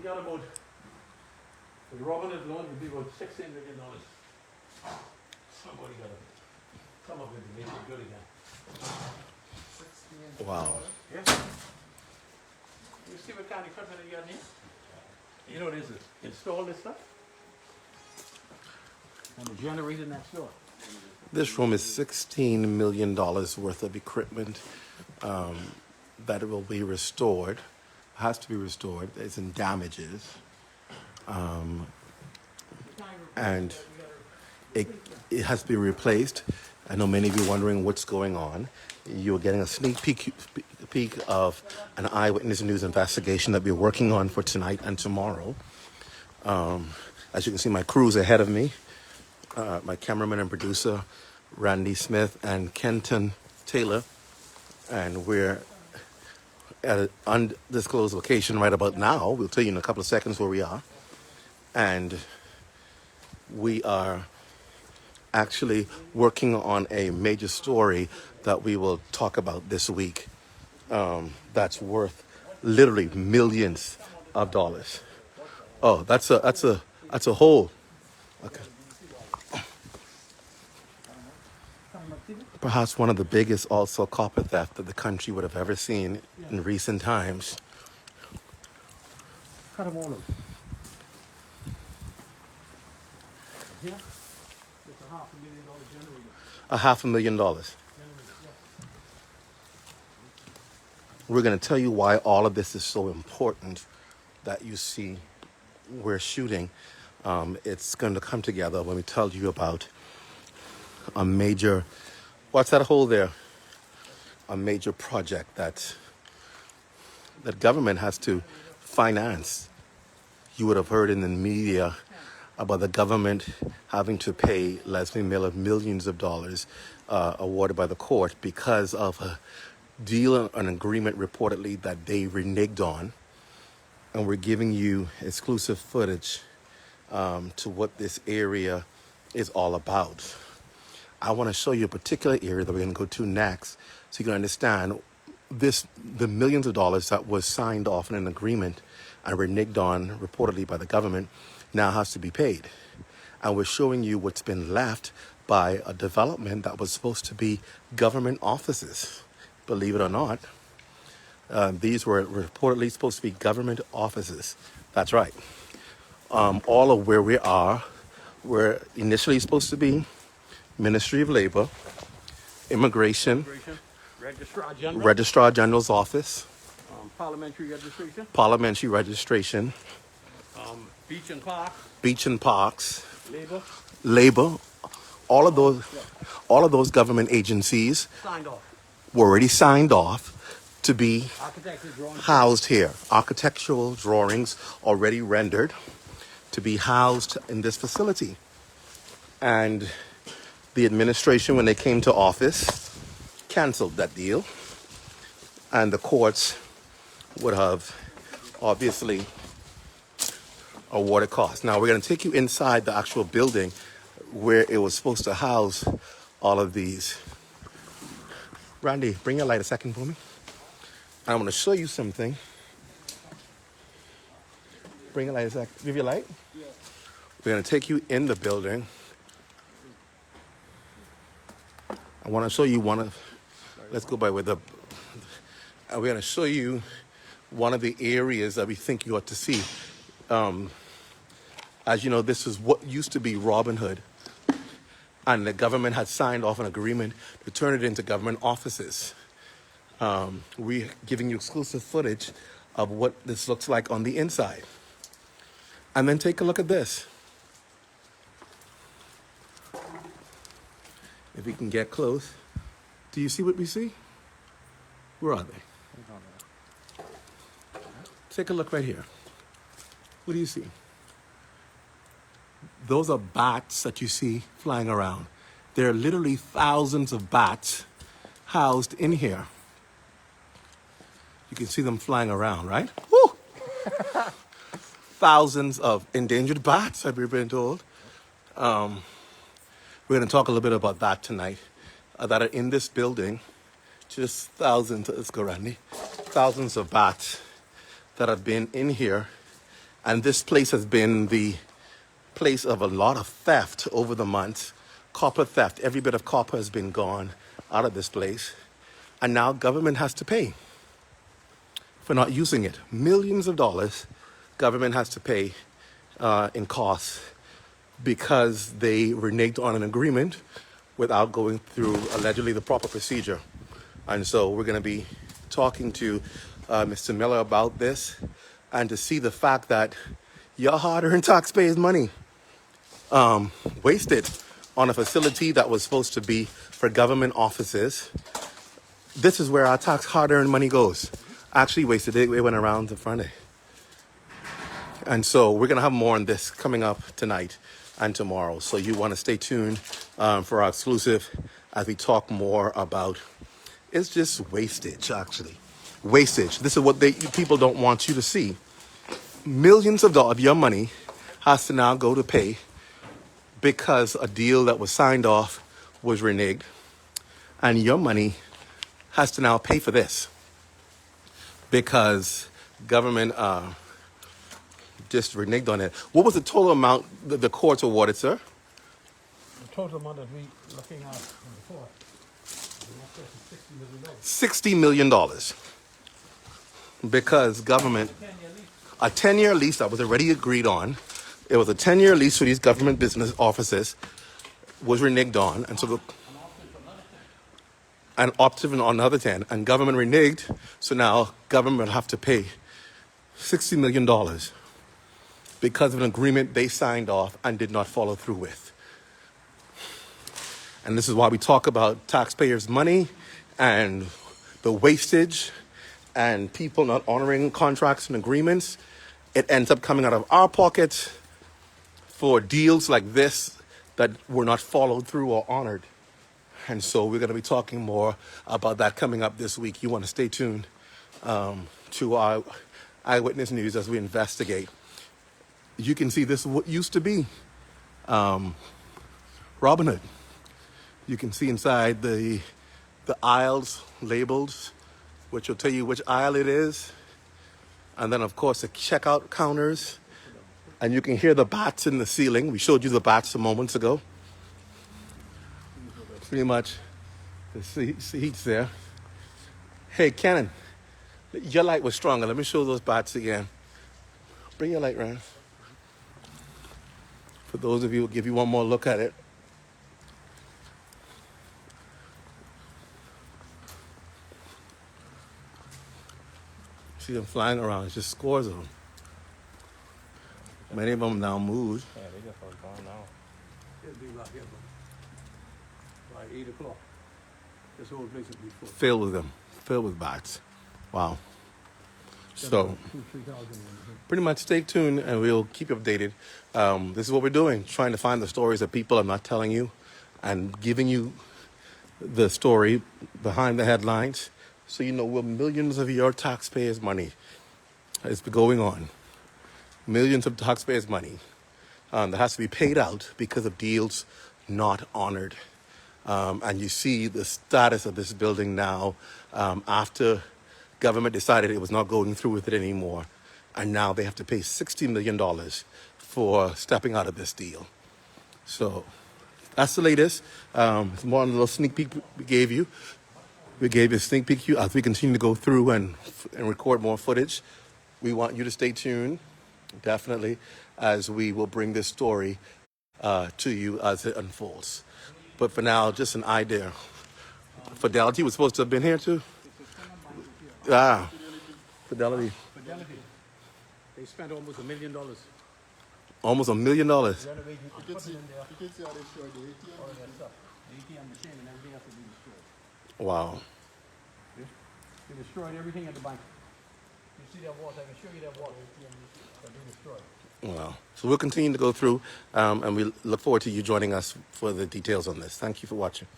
got about, with Robinhood loan, would be about $16 million. Somebody got to come up with it to make it good again. Wow. Yeah. You see what kind of equipment you got here? You know what it is? Install this stuff. And the generator next door. This room is $16 million worth of equipment that will be restored, has to be restored. It's in damages. And it has to be replaced. I know many of you wondering what's going on. You're getting a sneak peek of an Eyewitness News investigation that we're working on for tonight and tomorrow. As you can see, my crew's ahead of me. My cameraman and producer, Randy Smith and Kenton Taylor. And we're at an undisclosed location right about now. We'll tell you in a couple of seconds where we are. And we are actually working on a major story that we will talk about this week. That's worth literally millions of dollars. Oh, that's a hole. Okay. Perhaps one of the biggest also copper theft that the country would have ever seen in recent times. Cut them all out. Here, it's a $500,000 generator. $500,000. We're going to tell you why all of this is so important that you see we're shooting. It's going to come together when we tell you about a major, what's that hole there? A major project that government has to finance. You would have heard in the media about the government having to pay Leslie Miller millions of dollars awarded by the court because of a deal, an agreement reportedly that they reneged on. And we're giving you exclusive footage to what this area is all about. I want to show you a particular area that we're going to go to next so you can understand the millions of dollars that was signed off in an agreement and reneged on reportedly by the government now has to be paid. And we're showing you what's been left by a development that was supposed to be government offices. Believe it or not, these were reportedly supposed to be government offices. That's right. All of where we are, we're initially supposed to be Ministry of Labor, Immigration, Registrar General's Office, Parliamentary Registration, Beach and Parks, Labor, all of those government agencies were already signed off to be housed here. Architectural drawings already rendered to be housed in this facility. And the administration, when they came to office, canceled that deal. And the courts would have obviously awarded costs. Now, we're going to take you inside the actual building where it was supposed to house all of these. Randy, bring your light a second for me. I'm going to show you something. Bring your light a second. Give your light. Yeah. We're going to take you in the building. I want to show you let's go by with the, we're going to show you one of the areas that we think you ought to see. As you know, this is what used to be Robinhood. And the government had signed off an agreement to turn it into government offices. We're giving you exclusive footage of what this looks like on the inside. And then take a look at this. If we can get close. Do you see what we see? Where are they? Take a look right here. What do you see? Those are bats that you see flying around. There are literally thousands of bats housed in here. You can see them flying around, right? Woo! Thousands of endangered bats, have we been told. We're going to talk a little bit about that tonight, that are in this building. Just thousands, let's go, Randy. Thousands of bats that have been in here And this place has been the place of a lot of theft over the months. Copper theft. Every bit of copper has been gone out of this place. And now government has to pay for not using it. Millions of dollars government has to pay in costs because they reneged on an agreement without going through allegedly the proper procedure. And so we're going to be talking to Mr. Miller about this and to see the fact that your hard-earned taxpayers' money wasted on a facility that was supposed to be for government offices. This is where our hard-earned money goes. Actually wasted it. It went around the front. And so we're going to have more on this coming up tonight and tomorrow. So you want to stay tuned for our exclusive as we talk more about. It's just wastage, actually. Wastage. This is what people don't want you to see. Millions of dollars of your money has to now go to pay because a deal that was signed off was reneged. And your money has to now pay for this because government just reneged on it. What was the total amount that the courts awarded, sir? The total amount that we looking at in the court is $60 million. Because government, a 10-year lease that was already agreed on, it was a 10-year lease for these government business offices, was reneged on, and so and opted on another 10, and government reneged, so now government have to pay $60 million because of an agreement they signed off and did not follow through with. And this is why we talk about taxpayers' money and the wastage and people not honoring contracts and agreements. It ends up coming out of our pockets for deals like this that were not followed through or honored. And so we're going to be talking more about that coming up this week. You want to stay tuned to our Eyewitness News as we investigate. You can see this is what used to be Robin Hood. You can see inside the aisles labeled, which will tell you which aisle it is. And then, of course, the checkout counters. And you can hear the bats in the ceiling. We showed you the bats a moments ago. Pretty much the seats there. Hey, Cannon, your light was stronger. Let me show those bats again. Bring your light around. For those of you, we'll give you one more look at it. See them flying around. It's just scores of them. Many of them now moved. Yeah, they just are gone now. It'll be like here by 8 o'clock. This whole place will be full. Filled with bats. Wow. So, pretty much stay tuned and we'll keep you updated. This is what we're doing, trying to find the stories that people are not telling you and giving you the story behind the headlines so you know where millions of your taxpayers' money is going on. Millions of taxpayers' money that has to be paid out because of deals not honored. And you see the status of this building now after government decided it was not going through with it anymore. And now they have to pay $60 million for stepping out of this deal. So that's the latest. It's more on a little sneak peek we gave you. We gave you a sneak peek as we continue to go through and record more footage. We want you to stay tuned, definitely, as we will bring this story to you as it unfolds. But for now, just an idea. Fidelity was supposed to have been here too. Fidelity. They spent almost $1 million. Almost $1 million. Renovating, putting in there all of that stuff. The ATM machine and everything has to be destroyed. Wow. They destroyed everything at the bank. You see that water? I can show you that water. But they destroyed. Wow. So we'll continue to go through, and we look forward to you joining us for the details on this. Thank you for watching.